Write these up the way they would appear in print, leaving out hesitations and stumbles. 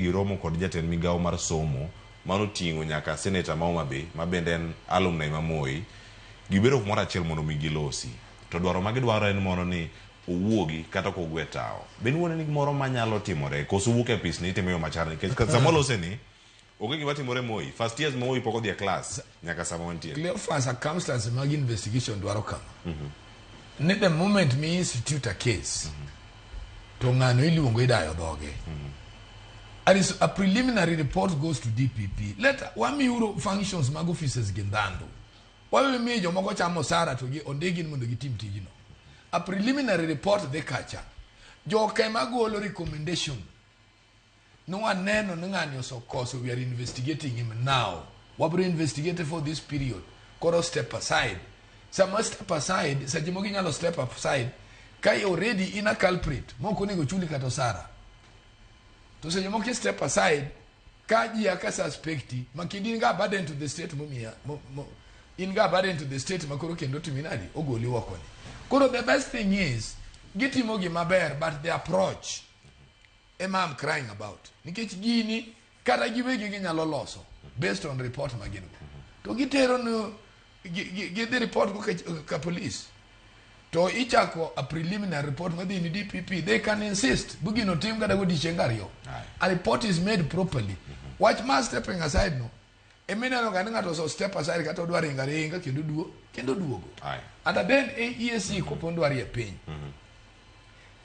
giromo kod jatend migawo mar somo mano tingo nyaka senator Maoma Bay mabende en alumni mamoi gibero kumoro achiel mondo mi gilosi to dwaro ma gidwaro en mono ni owuogi kata kogwe tao ben wuone ni gimoro manyalo timore koso wuok e pis ni itimo yo machar nikech sama lose ni oge gima timore Moi first years Moi poko dhia class nyaka sama wantie clear for circumstances mag investigation dwaro kama ne the moment me institute a case to ngano iluongo idayo dhoge and a preliminary report goes to DPP let wami euro functions mag offices gindando wawe mi jomoko chamo sara to gi ondegi mondo gitim tijino a preliminary report de kacha jo kema golo recommendation no aneno ngani osokoso we are investigating him now wabro investigate for this period koro step aside some step aside sajimogi nyalo step aside kai already in a culprit moko nego chuli kata sara to sajimogi step aside kaji aka suspecti makidi nga burden to the state mumia in ga burden to the state makoro kendo timinadi ogoli wakoni koro the best thing is gitimogi maber but the approach I'm crying about nikech gini kata giwegi ginyalo loso based on report magin to gitero no give the report ka police to ichako a preliminary report madhi ni DPP they can insist bugino team kada go dichengario a report is made properly watch man stepping aside no emena no ganinga to so step aside kata odwar inga kendo duogo and then EAC kopondo ari e piny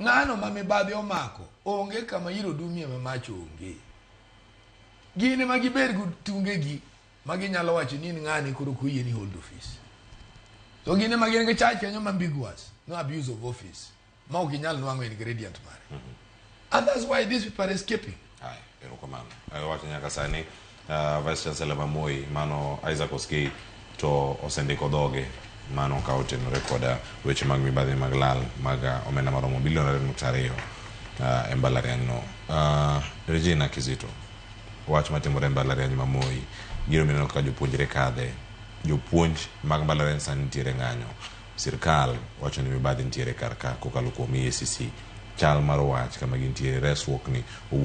ngano mamibadhi omako onge kama yiro dumie mamacho onge gine magiber gutungegi maginyalo wacho ni ngani koro kuye ni hold office so gine magine ke charge kanyo ambiguous no abuse of office ma okinyal nwango ingredient mare and that's why these people are escaping pero komano wacho nyaka sani vice chancellor Moi mano Isaac Oskey to osendiko dhoge mano ka otenore koda weche mag mibadhi mag lal mag omenda maromo bilion 2.2 e mbalariany no Regina Kizito wach matimore e mbalariany ma Moi giro mineno ka jopuonjre kadhe jopuonj mag mbalariany sani nitiere ng'anyo sirkal wacho ni mibadhi nitiere kar ka kokalo kuom EACC chal mar wach kama gintiere resruok ni owuog